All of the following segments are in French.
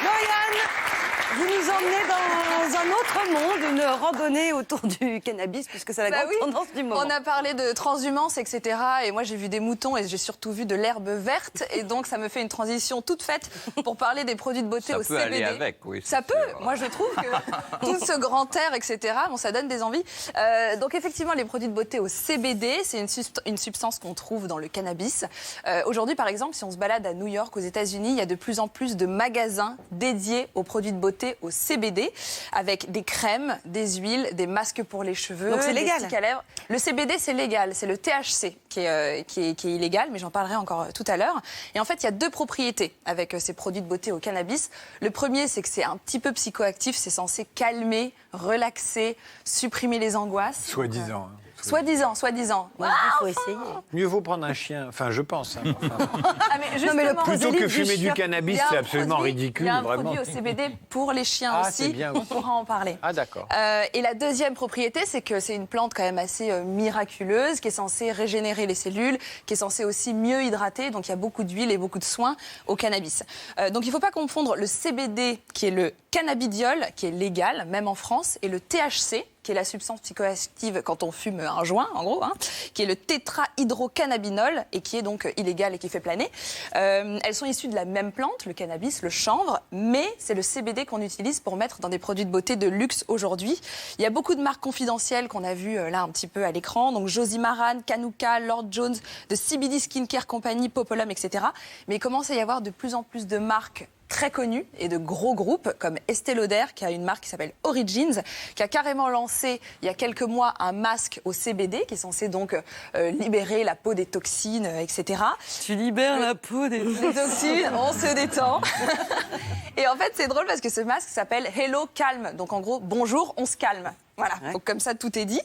Lauriane, vous nous emmenez dans un autre monde, une randonnée autour du cannabis, puisque c'est la grande tendance du moment. On a parlé de transhumance, etc. Et moi, j'ai vu des moutons et j'ai surtout vu de l'herbe verte. Et donc, ça me fait une transition toute faite pour parler des produits de beauté au CBD. Ça peut aller avec, oui. Ça peut. Moi, je trouve que tout ce grand air, etc., bon, ça donne des envies. Donc, effectivement, les produits de beauté au CBD, c'est une substance qu'on trouve dans le cannabis. Aujourd'hui, par exemple, si on se balade à New York, aux États-Unis, il y a de plus en plus de magasins dédiés aux produits de beauté au CBD, avec des crèmes, des huiles, des masques pour les cheveux. Donc c'est légal. Des sticks à lèvres. Le CBD, c'est légal. C'est le THC qui est illégal, mais j'en parlerai encore tout à l'heure. Et en fait, il y a deux propriétés avec ces produits de beauté au cannabis. Le premier, c'est que c'est un petit peu psychoactif. C'est censé calmer, relaxer, supprimer les angoisses. Soi-disant. Soi-disant. Il faut essayer. Mieux vaut prendre un chien, enfin je pense. Hein. Ah, mais justement, Plutôt que fumer du cannabis, c'est absolument ridicule. Il y a un vraiment. produit au CBD pour les chiens aussi, bien, on pourra en parler. Ah d'accord. Et la deuxième propriété, c'est que c'est une plante quand même assez miraculeuse, qui est censée régénérer les cellules, qui est censée aussi mieux hydrater, donc il y a beaucoup d'huile et beaucoup de soins au cannabis. Donc il ne faut pas confondre le CBD, qui est le cannabidiol, qui est légal, même en France, et le THC, qui est la substance psychoactive quand on fume un joint, en gros, qui est le tétrahydrocannabinol, et qui est donc illégal et qui fait planer. Elles sont issues de la même plante, le cannabis, le chanvre, mais c'est le CBD qu'on utilise pour mettre dans des produits de beauté de luxe aujourd'hui. Il y a beaucoup de marques confidentielles qu'on a vues là un petit peu à l'écran, donc Josie Maran, Kanuka, Lord Jones, de CBD Skincare Company, Populum, etc. Mais il commence à y avoir de plus en plus de marques très connus et de gros groupes comme Estée Lauder, qui a une marque qui s'appelle Origins, qui a carrément lancé il y a quelques mois un masque au CBD qui est censé donc libérer la peau des toxines, etc. Tu libères la peau des toxines, on se détend. Et en fait, c'est drôle parce que ce masque s'appelle Hello Calm. Donc en gros, bonjour, on se calme. Voilà, donc comme ça, tout est dit.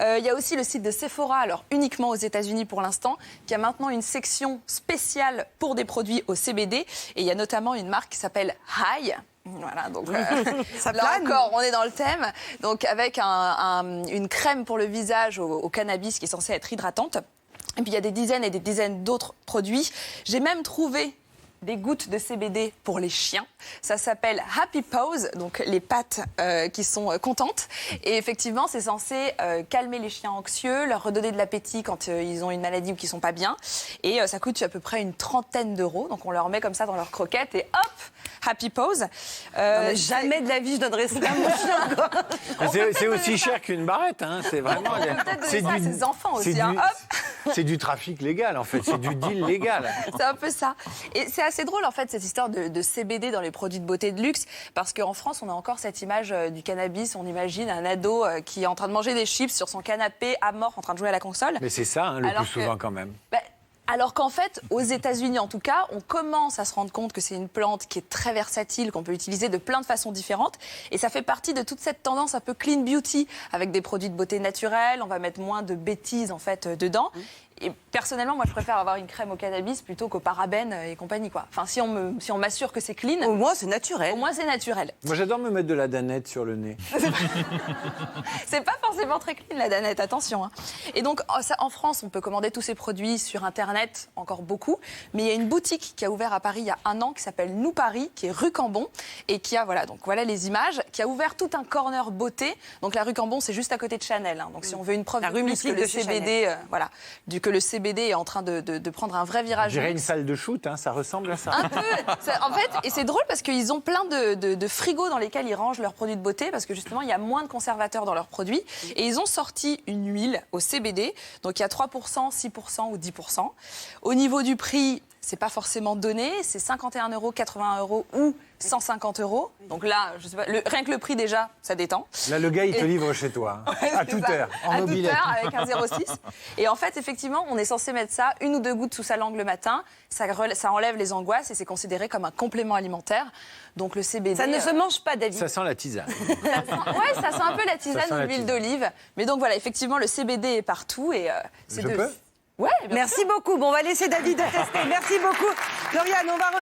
Il y a aussi le site de Sephora, alors uniquement aux États-Unis pour l'instant, qui a maintenant une section spéciale pour des produits au CBD. Et il y a notamment une marque qui s'appelle High. Voilà, donc là encore, on est dans le thème. Donc avec une crème pour le visage au cannabis qui est censée être hydratante. Et puis il y a des dizaines et des dizaines d'autres produits. J'ai même trouvé des gouttes de CBD pour les chiens. Ça s'appelle Happy Paws, donc les pattes qui sont contentes. Et effectivement, c'est censé calmer les chiens anxieux, leur redonner de l'appétit quand ils ont une maladie ou qu'ils sont pas bien. Et ça coûte à peu près une trentaine d'euros. Donc on leur met comme ça dans leur croquette et hop, Happy Paws. Jamais de la vie je donnerais ça à mon chien. C'est aussi cher qu'une barrette, hein. C'est vraiment. On peut peut-être donner ça à ses enfants aussi. C'est du trafic légal, en fait. C'est du deal légal. C'est un peu ça. Et c'est assez drôle, en fait, cette histoire de CBD dans les produits de beauté de luxe, parce qu'en France, on a encore cette image du cannabis. On imagine un ado qui est en train de manger des chips sur son canapé, à mort, en train de jouer à la console. Mais c'est ça, hein, le plus souvent, quand même. Alors qu'en fait, aux États-Unis en tout cas, on commence à se rendre compte que c'est une plante qui est très versatile, qu'on peut utiliser de plein de façons différentes. Et ça fait partie de toute cette tendance un peu clean beauty, avec des produits de beauté naturelle. On va mettre moins de bêtises en fait dedans. Et personnellement, moi, je préfère avoir une crème au cannabis plutôt qu'au parabènes et compagnie, quoi. Enfin, si on m'assure que c'est clean. Au moins, c'est naturel. Au moins, c'est naturel. Moi, j'adore me mettre de la danette sur le nez. C'est pas forcément très clean, la danette, attention. Hein. Et donc, en France, on peut commander tous ces produits sur Internet, encore beaucoup. Mais il y a une boutique qui a ouvert à Paris il y a un an, qui s'appelle Nous Paris, qui est rue Cambon. Et qui a, voilà les images, qui a ouvert tout un corner beauté. Donc, la rue Cambon, c'est juste à côté de Chanel. Hein. Donc, si on veut une preuve la rue mythique que le de CBD, que le CBD est en train de prendre un vrai virage. Je dirais une salle de shoot, hein, ça ressemble à ça. Un peu. En fait, et c'est drôle parce qu'ils ont plein de frigos dans lesquels ils rangent leurs produits de beauté parce que justement, il y a moins de conservateurs dans leurs produits. Et ils ont sorti une huile au CBD. Donc, il y a 3%, 6% ou 10%. Au niveau du prix, c'est pas forcément donné. C'est 51 €, 80 € ou 150 €. Donc là, je sais pas, rien que le prix déjà, ça détend. Là, le gars, il te livre chez toi, hein, à toute heure, en mobilette. À toute heure, avec un 0,6. Et en fait, effectivement, on est censé mettre ça, 1 ou 2 gouttes sous sa langue le matin. Ça enlève les angoisses et c'est considéré comme un complément alimentaire. Donc le CBD... Ça ne se mange pas, David. Ça sent la tisane. Ça sent un peu la tisane ou l'huile d'olive. Mais donc voilà, effectivement, le CBD est partout et c'est Je peux Ouais, merci beaucoup. Bon, on va laisser David tester. Merci beaucoup. Lauriane, on va